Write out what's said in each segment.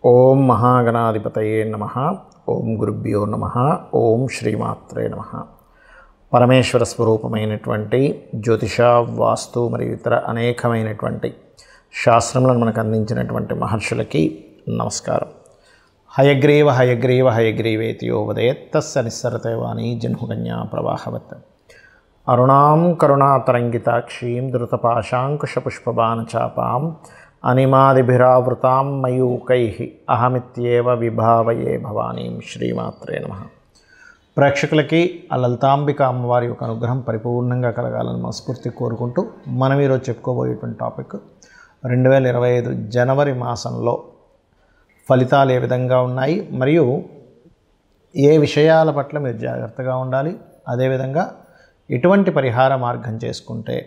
ఓం మహాగణాధిపతయే నమః. ఓం గురుభ్యో నమః. ఓం శ్రీమాత్రే నమః. పరమేశ్వర స్వరూపమైనటువంటి జ్యోతిష, వాస్తు మరియు ఇతర అనేకమైనటువంటి శాస్త్రములను మనకు అందించినటువంటి మహర్షులకి నమస్కారం. హయగ్రీవ హయగ్రీవ హయగ్రీవేతి యో వదేత్ తస్య నిస్సరతే వాణి జన్మకన్యా ప్రవాహవత్. అరుణాం కరుణాతరంగితాక్షీం ధృతపాశాంకుశపుష్పబాణచాపాం అనిమాదిభిరావృతాం మయూకైః అహమిత్యేవ విభావయే భవానీం. శ్రీమాత్రే నమః. ప్రేక్షకులకి ఆ లలితాంబిక అమ్మవారి యొక్క అనుగ్రహం పరిపూర్ణంగా కలగాలని మనస్ఫూర్తి కోరుకుంటూ మనం ఈరోజు చెప్పుకోబోయేటువంటి టాపిక్ 2025 జనవరి మాసంలో ఫలితాలు ఏ విధంగా ఉన్నాయి, మరియు ఏ విషయాల పట్ల మీరు జాగ్రత్తగా ఉండాలి, అదేవిధంగా ఎటువంటి పరిహార మార్గం చేసుకుంటే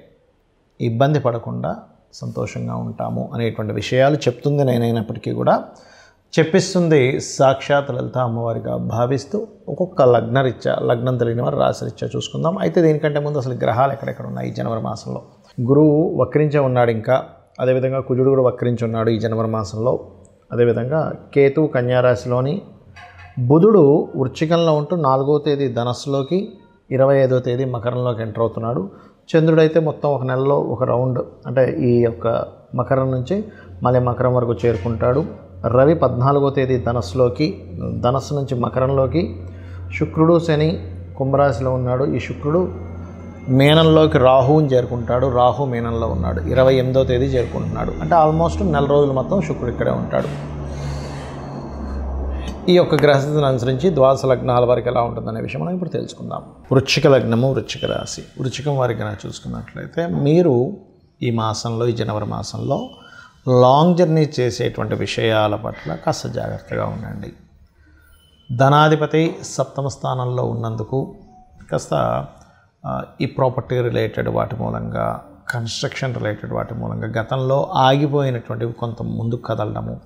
ఇబ్బంది పడకుండా సంతోషంగా ఉంటాము అనేటువంటి విషయాలు చెప్తుంది నేనైనప్పటికీ కూడా చెప్పిస్తుంది సాక్షాత్ లలిత అమ్మవారిగా భావిస్తూ ఒక్కొక్క లగ్నం తెలియని వారు రాశిరీత్యా చూసుకుందాం. అయితే దీనికంటే ముందు అసలు గ్రహాలు ఎక్కడెక్కడ ఉన్నాయి ఈ జనవరి మాసంలో. గురువు వక్రించే ఉన్నాడు, ఇంకా అదేవిధంగా కుజుడు కూడా వక్రించి ఉన్నాడు ఈ జనవరి మాసంలో. అదేవిధంగా కేతు కన్యారాశిలోని, బుధుడు వృశ్చికంలో ఉంటూ 4వ తేదీ ధనస్సులోకి, 25వ తేదీ మకరంలోకి ఎంటర్ అవుతున్నాడు. చంద్రుడైతే మొత్తం ఒక నెలలో ఒక రౌండ్, అంటే ఈ యొక్క మకరం నుంచి మళ్ళీ మకరం వరకు చేరుకుంటాడు. రవి 14వ తేదీ ధనస్సు నుంచి మకరంలోకి, శుక్రుడు శని కుంభరాశిలో ఉన్నాడు. ఈ శుక్రుడు మీనంలోకి రాహువుని చేరుకుంటాడు. రాహు మీనంలో ఉన్నాడు. 28వ తేదీ చేరుకుంటున్నాడు. అంటే ఆల్మోస్ట్ నెల రోజులు మొత్తం శుక్రుడు ఇక్కడే ఉంటాడు. ఈ యొక్క గ్రహస్థితిని అనుసరించి ద్వాదశ లగ్నాల వారికి ఎలా ఉంటుందనే విషయం మనం ఇప్పుడు తెలుసుకుందాం. వృశ్చిక లగ్నము, వృశ్చిక రాశి. వృశ్చికం వారికి కనుక చూసుకున్నట్లయితే మీరు ఈ మాసంలో, ఈ జనవరి మాసంలో లాంగ్ జర్నీ చేసేటువంటి విషయాల పట్ల కాస్త జాగ్రత్తగా ఉండండి. ధనాధిపతి సప్తమ స్థానంలో ఉన్నందుకు కాస్త ఈ ప్రాపర్టీ రిలేటెడ్ వాటి మూలంగా, కన్స్ట్రక్షన్ రిలేటెడ్ వాటి మూలంగా గతంలో ఆగిపోయినటువంటివి కొంత ముందుకు కదలడము,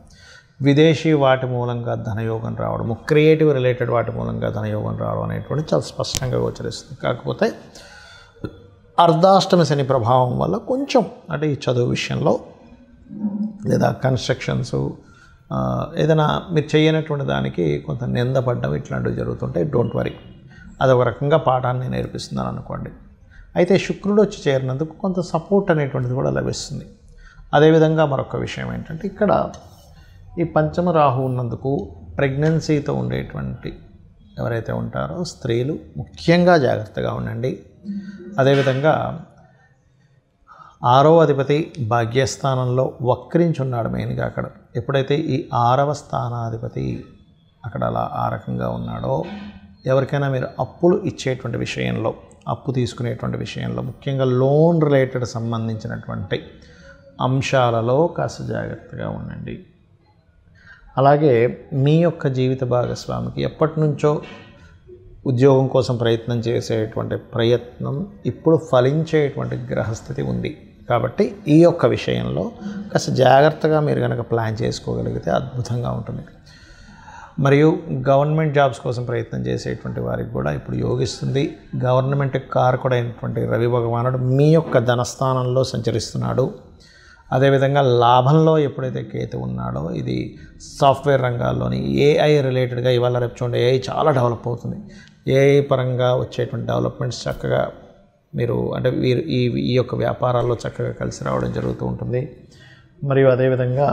విదేశీ వాటి మూలంగా ధనయోగం రావడము, క్రియేటివ్ రిలేటెడ్ వాటి మూలంగా ధనయోగం రావడం అనేటువంటి చాలా స్పష్టంగా గోచరిస్తుంది. కాకపోతే అర్ధాష్టమి శని ప్రభావం వల్ల కొంచెం, అంటే ఈ చదువు విషయంలో లేదా కన్స్ట్రక్షన్స్ ఏదైనా మీరు చేయనటువంటి దానికి కొంత నిందపడడం ఇట్లాంటివి జరుగుతుంటాయి. డోంట్ వరీ, అదొక రకంగా పాఠాన్ని నేర్పిస్తున్నాను అనుకోండి. అయితే శుక్రుడు వచ్చి చేరినందుకు కొంత సపోర్ట్ అనేటువంటిది కూడా లభిస్తుంది. అదేవిధంగా మరొక విషయం ఏంటంటే, ఇక్కడ ఈ పంచమ రాహు ఉన్నందుకు ప్రెగ్నెన్సీతో ఉండేటువంటి ఎవరైతే ఉంటారో స్త్రీలు ముఖ్యంగా జాగ్రత్తగా ఉండండి. అదేవిధంగా 6వ అధిపతి భాగ్యస్థానంలో వక్రించున్నాడు మెయిన్గా. అక్కడ ఎప్పుడైతే ఈ 6వ స్థానాధిపతి అక్కడ అలా ఆ రకంగా ఉన్నాడో, ఎవరికైనా మీరు అప్పులు ఇచ్చేటువంటి విషయంలో, అప్పు తీసుకునేటువంటి విషయంలో, ముఖ్యంగా లోన్ రిలేటెడ్ సంబంధించినటువంటి అంశాలలో కాస్త జాగ్రత్తగా ఉండండి. అలాగే మీ యొక్క జీవిత భాగస్వామికి ఎప్పటి నుంచో ఉద్యోగం కోసం ప్రయత్నం చేసేటువంటి ప్రయత్నం ఇప్పుడు ఫలించేటువంటి గ్రహస్థితి ఉంది. కాబట్టి ఈ యొక్క విషయంలో కాస్త జాగ్రత్తగా మీరు కనుక ప్లాన్ చేసుకోగలిగితే అద్భుతంగా ఉంటుంది. మరియు గవర్నమెంట్ జాబ్స్ కోసం ప్రయత్నం చేసేటువంటి వారికి కూడా ఇప్పుడు యోగిస్తుంది. గవర్నమెంట్ కారకుడైనటువంటి రవి భగవానుడు మీ యొక్క ధనస్థానంలో సంచరిస్తున్నాడు. అదేవిధంగా లాభంలో ఎప్పుడైతే కేతు ఉన్నాడో, ఇది సాఫ్ట్వేర్ రంగాల్లోని ఏఐ రిలేటెడ్గా ఇవాళ రేపు చూడండి, ఏఐ చాలా డెవలప్ అవుతుంది. ఏఐ పరంగా వచ్చేటువంటి డెవలప్మెంట్స్ చక్కగా మీరు, అంటే వీరు ఈ యొక్క వ్యాపారాల్లో చక్కగా కలిసి రావడం జరుగుతూ ఉంటుంది. మరియు అదేవిధంగా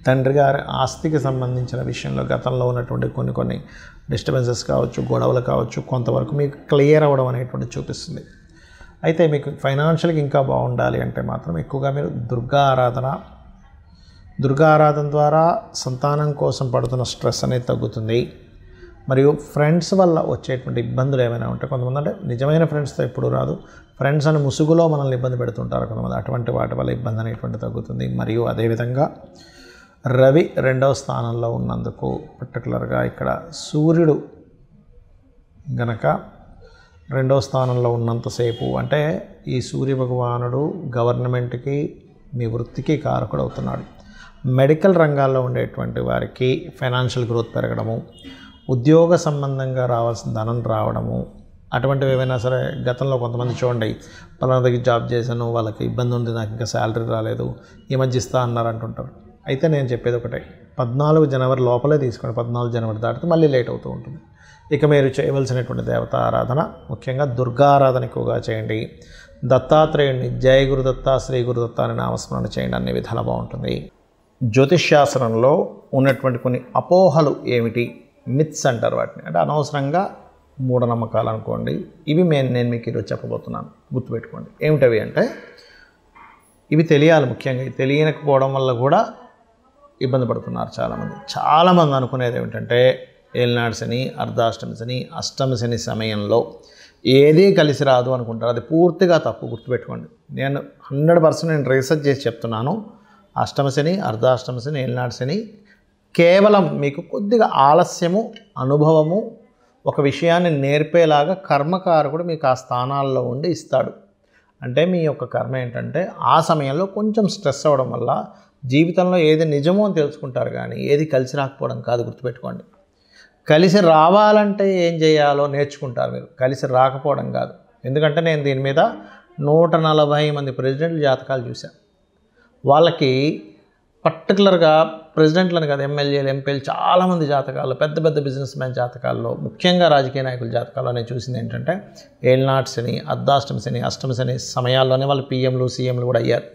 తండ్రి గారి ఆస్తికి సంబంధించిన విషయంలో గతంలో ఉన్నటువంటి కొన్ని డిస్టర్బెన్సెస్ కావచ్చు, గొడవలు కావచ్చు, కొంతవరకు మీకు క్లియర్ అవ్వడం అనేటువంటి చూపిస్తుంది. అయితే మీకు ఫైనాన్షియల్గా ఇంకా బాగుండాలి అంటే మాత్రం ఎక్కువగా మీరు దుర్గా ఆరాధన ద్వారా సంతానం కోసం పడుతున్న స్ట్రెస్ అనేది తగ్గుతుంది. మరియు ఫ్రెండ్స్ వల్ల వచ్చేటువంటి ఇబ్బందులు ఏమైనా ఉంటే, కొంతమంది అంటే నిజమైన ఫ్రెండ్స్తో ఎప్పుడు రాదు, ఫ్రెండ్స్ అని ముసుగులో మనల్ని ఇబ్బంది పెడుతుంటారు కొంతమంది, అటువంటి వాటి వల్ల ఇబ్బంది అనేటువంటి తగ్గుతుంది. మరియు అదేవిధంగా రవి 2వ స్థానంలో ఉన్నందుకు, పర్టికులర్గా ఇక్కడ సూర్యుడు గనక 2వ స్థానంలో ఉన్నంతసేపు, అంటే ఈ సూర్య భగవానుడు గవర్నమెంట్కి, మీ వృత్తికి కారకుడు అవుతున్నాడు. మెడికల్ రంగాల్లో ఉండేటువంటి వారికి ఫైనాన్షియల్ గ్రోత్ పెరగడము, ఉద్యోగ సంబంధంగా రావాల్సిన ధనం రావడము, అటువంటివి ఏమైనా సరే గతంలో కొంతమంది చూడండి, పలానా దగ్గర జాబ్ చేశాను, వాళ్ళకి ఇబ్బంది ఉంది, నాకు ఇంకా శాలరీ రాలేదు, ఈ మధ్య ఇస్తా అన్నారు అంటుంటారు. అయితే నేను చెప్పేది ఒకటే, 14 జనవరి లోపలే తీసుకోండి. 14 జనవరి దాటితే మళ్ళీ లేట్ అవుతూ ఉంటుంది. ఇక మీరు చేయవలసినటువంటి దేవతా ఆరాధన ముఖ్యంగా దుర్గా ఆరాధన ఎక్కువగా చేయండి. దత్తాత్రేయుడిని జయ గురుదత్త శ్రీ గురుదత్త అని నామస్మరణ చేయండి, అన్ని విధాలా బాగుంటుంది. జ్యోతిష్శాస్త్రంలో ఉన్నటువంటి కొన్ని అపోహలు ఏమిటి, మిత్స్ అంటారు వాటిని, అంటే అనవసరంగా మూఢనమ్మకాలు అనుకోండి. ఇవి నేను మీకు ఈరోజు చెప్పబోతున్నాను, గుర్తుపెట్టుకోండి. ఏమిటవి అంటే ఇవి తెలియాలి. ముఖ్యంగా తెలియకపోవడం వల్ల కూడా ఇబ్బంది పడుతున్నారు చాలామంది అనుకునేది ఏమిటంటే ఏలినాడు శని, అర్ధాష్టమి శని, అష్టమి శని సమయంలో ఏదీ కలిసి రాదు అనుకుంటారు. అది పూర్తిగా తప్పు, గుర్తుపెట్టుకోండి. నేను 100% నేను రీసెర్చ్ చేసి చెప్తున్నాను. అష్టమ శని, అర్ధాష్టమ శని, ఏలినాడు శని కేవలం మీకు కొద్దిగా ఆలస్యము, అనుభవము, ఒక విషయాన్ని నేర్పేలాగా కర్మకారకుడు మీకు ఆ స్థానాల్లో ఉండి ఇస్తాడు. అంటే మీ యొక్క కర్మ ఏంటంటే ఆ సమయంలో కొంచెం స్ట్రెస్ అవ్వడం వల్ల జీవితంలో ఏది నిజమో అని తెలుసుకుంటారు, కానీ ఏది కలిసి రాకపోవడం కాదు, గుర్తుపెట్టుకోండి. కలిసి రావాలంటే ఏం చేయాలో నేర్చుకుంటారు మీరు, కలిసి రాకపోవడం కాదు. ఎందుకంటే నేను దీని మీద 140 మంది ప్రెసిడెంట్ల జాతకాలు చూశాను. వాళ్ళకి పర్టికులర్గా ప్రెసిడెంట్లను కాదు, ఎమ్మెల్యేలు, ఎంపీలు చాలామంది జాతకాల్లో, పెద్ద పెద్ద బిజినెస్ మ్యాన్ జాతకాల్లో, ముఖ్యంగా రాజకీయ నాయకుల జాతకాల్లో నేను చూసింది ఏంటంటే ఏలినాడు శని, అర్ధాష్టమి శని, అష్టమి శని సమయాల్లోనే వాళ్ళు పీఎంలు, సీఎంలు కూడా అయ్యారు.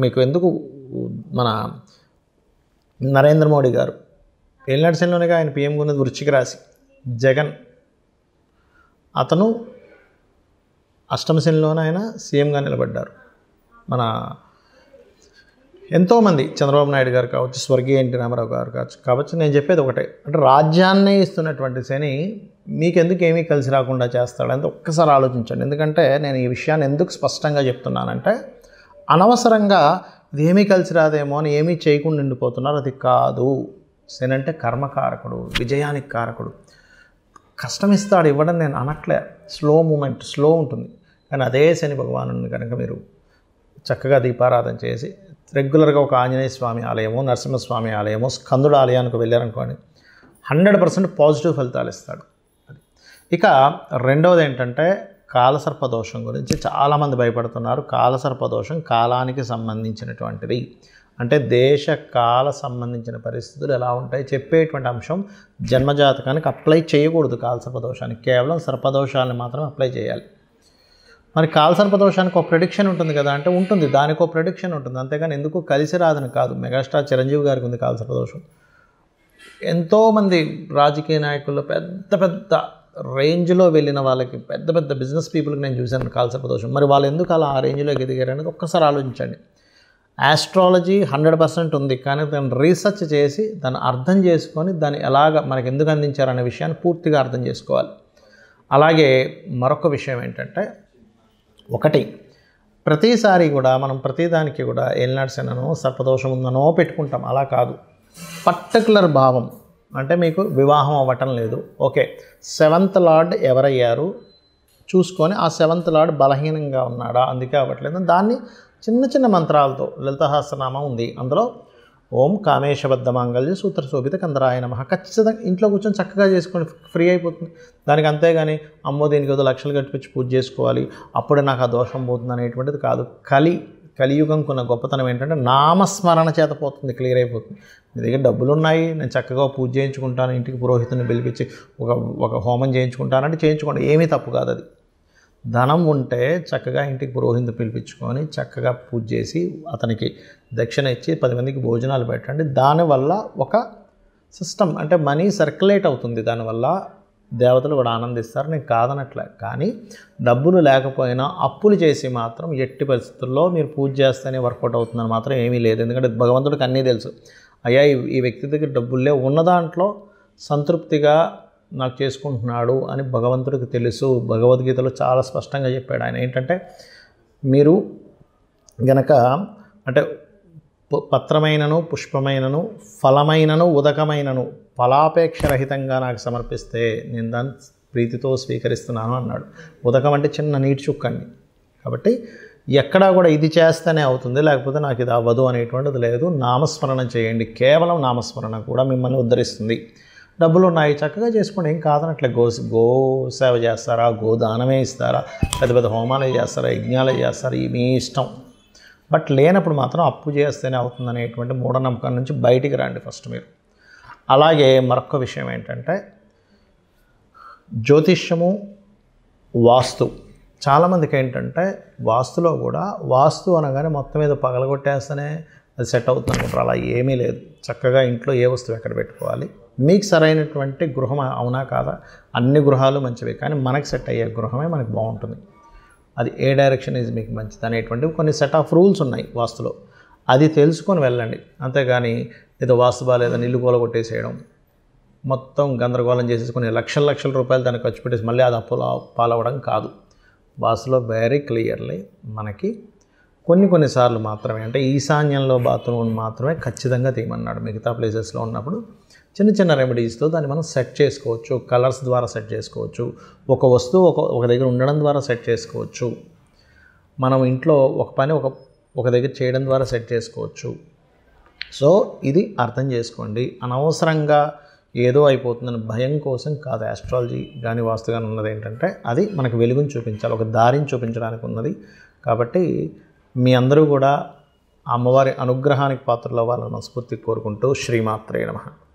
మీకు ఎందుకు, మన నరేంద్ర మోడీ గారు ఏలినాడు శనిలోనే ఆయన పీఎంగా ఉన్నది వృశ్చిక రాశి. జగన్ అతను అష్టమ శనిలోనే ఆయన సీఎంగా నిలబడ్డారు. మన ఎంతోమంది, చంద్రబాబు నాయుడు గారు కావచ్చు, స్వర్గీయ ఎన్టీ రామారావు గారు కావచ్చు. నేను చెప్పేది ఒకటే, అంటే రాజ్యాన్నే ఇస్తున్నటువంటి శని మీకెందుకు ఏమీ కలిసి రాకుండా చేస్తాడంటే ఒక్కసారి ఆలోచించండి. ఎందుకంటే నేను ఈ విషయాన్ని ఎందుకు స్పష్టంగా చెప్తున్నానంటే అనవసరంగా ఇదేమీ కలిసి రాదేమో అని ఏమీ చేయకుండా ఉండిపోతున్నారు. అది కాదు. శని అంటే కర్మకారకుడు, విజయానికి కారకుడు. కష్టం ఇస్తాడు, ఇవ్వడం నేను అనట్లే. స్లో మూమెంట్, స్లో ఉంటుంది. కానీ అదే శని భగవాను కనుక మీరు చక్కగా దీపారాధన చేసి రెగ్యులర్గా ఒక ఆంజనేయ స్వామి ఆలయమో, నరసింహస్వామి ఆలయమో, స్కందుడు ఆలయానికి వెళ్ళారనుకోండి, 100% పాజిటివ్ ఫలితాలు ఇస్తాడు. ఇక రెండవది ఏంటంటే కాలసర్పదోషం గురించి చాలామంది భయపడుతున్నారు. కాలసర్పదోషం కాలానికి సంబంధించినటువంటిది. అంటే దేశ కాల సంబంధించిన పరిస్థితులు ఎలా ఉంటాయి చెప్పేటువంటి అంశం. జన్మజాతకానికి అప్లై చేయకూడదు కాలసర్పదోషానికి, కేవలం సర్పదోషాలను మాత్రం అప్లై చేయాలి. మరి కాలసర్పదోషానికి ఒక ప్రెడిక్షన్ ఉంటుంది కదా అంటే ఉంటుంది, దానికి ఒక ప్రెడిక్షన్ ఉంటుంది, అంతేగాని ఎందుకు కలిసి రాదని కాదు. మెగాస్టార్ చిరంజీవి గారికి ఉంది కాలసర్పదోషం. ఎంతోమంది రాజకీయ నాయకుల్లో పెద్ద పెద్ద రేంజ్లో వెళ్ళిన వాళ్ళకి, పెద్ద పెద్ద బిజినెస్ పీపుల్కి నేను చూశాను కాలసర్పదోషం. మరి వాళ్ళు ఎందుకు అలా ఆ రేంజ్లోకి ఎదిగారు అనేది ఒక్కసారి ఆలోచించండి. ఆస్ట్రాలజీ 100% ఉంది, కానీ దాన్ని రీసెర్చ్ చేసి దాన్ని అర్థం చేసుకొని దాన్ని ఎలాగ మనకి ఎందుకు అందించారనే విషయాన్ని పూర్తిగా అర్థం చేసుకోవాలి. అలాగే మరొక విషయం ఏంటంటే, ఒకటి, ప్రతిసారి కూడా మనం ప్రతిదానికి కూడా ఏలినాడు శననో సర్పదోషం ఉందనో పెట్టుకుంటాం. అలా కాదు. పర్టికులర్ భావం అంటే మీకు వివాహం అవ్వటం లేదు, ఓకే, 7th లార్డ్ ఎవరయ్యారు చూసుకొని ఆ 7th లార్డ్ బలహీనంగా ఉన్నాడా, అందుకే అవ్వట్లేదు, దాన్ని చిన్న చిన్న మంత్రాలతో, లలితసహస్రనామం ఉంది, అందులో ఓం కామేశబద్ధ మాంగళ్య సూత్ర శోభిత కందరాయ నమః ఖచ్చితంగా ఇంట్లో కూర్చొని చక్కగా చేసుకొని ఫ్రీ అయిపోతుంది. దానికి అంతేగాని అమ్మో దీనికి ఏదో లక్షలు కట్టించి పూజ చేసుకోవాలి అప్పుడే నాకు ఆ దోషం పోతుంది అనేటువంటిది కాదు. కలియుగం కొన్న గొప్పతనం ఏంటంటే నామస్మరణ చేత పోతుంది, క్లియర్ అయిపోతుంది. మీ దగ్గర డబ్బులు ఉన్నాయి, నేను చక్కగా పూజ చేయించుకుంటాను, ఇంటికి పురోహితుని పిలిపించి ఒక హోమం చేయించుకుంటానంటే చేయించుకోండి, ఏమీ తప్పు కాదు. అది ధనం ఉంటే చక్కగా ఇంటికి పురోహితుని పిలిపించుకొని చక్కగా పూజ చేసి అతనికి దక్షిణ ఇచ్చి 10 మందికి భోజనాలు పెట్టండి. దానివల్ల ఒక సిస్టమ్ అంటే మనీ సర్క్యులేట్ అవుతుంది, దానివల్ల దేవతలు కూడా ఆనందిస్తారు, నేను కాదనట్లే. కానీ డబ్బులు లేకపోయినా అప్పులు చేసి మాత్రం ఎట్టి పరిస్థితుల్లో మీరు పూజ చేస్తేనే వర్కౌట్ అవుతుందని మాత్రం ఏమీ లేదు. ఎందుకంటే భగవంతుడికి అన్నీ తెలుసు. అయ్యా ఈ వ్యక్తి దగ్గర డబ్బులే ఉన్న దాంట్లో సంతృప్తిగా నాకు చేసుకుంటున్నాడు అని భగవంతుడికి తెలుసు. భగవద్గీతలో చాలా స్పష్టంగా చెప్పాడు ఆయన. ఏంటంటే మీరు గనక అంటే పత్రమైనను, పుష్పమైనను, ఫలమైనను, ఉదకమైనను ఫలాపేక్షరహితంగా నాకు సమర్పిస్తే నేను దాన్ని ప్రీతితో స్వీకరిస్తున్నాను అన్నాడు. ఉదకం అంటే చిన్న నీటి చుక్కండి. కాబట్టి ఎక్కడా కూడా ఇది చేస్తేనే అవుతుంది, లేకపోతే నాకు ఇది అవ్వదు అనేటువంటిది లేదు. నామస్మరణ చేయండి, కేవలం నామస్మరణ కూడా మిమ్మల్ని ఉద్ధరిస్తుంది. డబ్బులు ఉన్నాయి చక్కగా చేసుకోండి, ఏం కాదనట్లే. గో సేవ చేస్తారా, గోదానమే ఇస్తారా, పెద్ద పెద్ద హోమాలే చేస్తారా, యజ్ఞాలే చేస్తారా, మీ ఇష్టం. బట్ లేనప్పుడు మాత్రం అప్పు చేస్తేనే అవుతుందనేటువంటి మూఢనమ్మకం నుంచి బయటికి రండి ఫస్ట్ మీరు. అలాగే మరొక విషయం ఏంటంటే జ్యోతిష్యము, వాస్తు. చాలామందికి ఏంటంటే వాస్తులో కూడా వాస్తు అనగానే మొత్తం మీద పగలగొట్టేస్తేనే అది సెట్ అవుతుంది అనుకుంటారు. అలా ఏమీ లేదు. చక్కగా ఇంట్లో ఏ వస్తువు ఎక్కడ పెట్టుకోవాలి, మీకు సరైనటువంటి గృహం అవునా కాదా, అన్ని గృహాలు మంచివి, కానీ మనకు సెట్ అయ్యే గృహమే మనకు బాగుంటుంది. అది ఏ డైరెక్షన్ ఈజ్ మీకు మంచిది అనేటువంటివి కొన్ని సెట్ ఆఫ్ రూల్స్ ఉన్నాయి వాస్తులో. అది తెలుసుకొని వెళ్ళండి. అంతేగాని ఏదో వాస్తు బాగాలేదని ఇల్లు కూలగొట్టేసేయడం, మొత్తం గందరగోళం చేసేసుకుని లక్షల రూపాయలు దాన్ని ఖర్చు పెట్టేసి మళ్ళీ అది అప్పుల పాలవ్వడం కాదు. వాస్తులో వెరీ క్లియర్లీ మనకి కొన్నిసార్లు మాత్రమే, అంటే ఈశాన్యంలో బాత్రూమ్ మాత్రమే ఖచ్చితంగా తీయమన్నాడు. మిగతా ప్లేసెస్లో ఉన్నప్పుడు చిన్న రెమెడీస్తో దాన్ని మనం సెట్ చేసుకోవచ్చు. కలర్స్ ద్వారా సెట్ చేసుకోవచ్చు. ఒక వస్తువు ఒక దగ్గర ఉండడం ద్వారా సెట్ చేసుకోవచ్చు. మనం ఇంట్లో ఒక పని ఒక దగ్గర చేయడం ద్వారా సెట్ చేసుకోవచ్చు. సో ఇది అర్థం చేసుకోండి. అనవసరంగా ఏదో అయిపోతుందని భయం కోసం కాదు. ఆస్ట్రాలజీ కానీ వాస్తు కానీ ఉన్నది ఏంటంటే అది మనకు వెలుగుని చూపించాలి, ఒక దారిని చూపించడానికి ఉన్నది. కాబట్టి మీ అందరూ కూడా అమ్మవారి అనుగ్రహానికి పాత్రలు అవ్వాలని మనస్ఫూర్తిగా కోరుకుంటూ శ్రీమాత్రే నమః.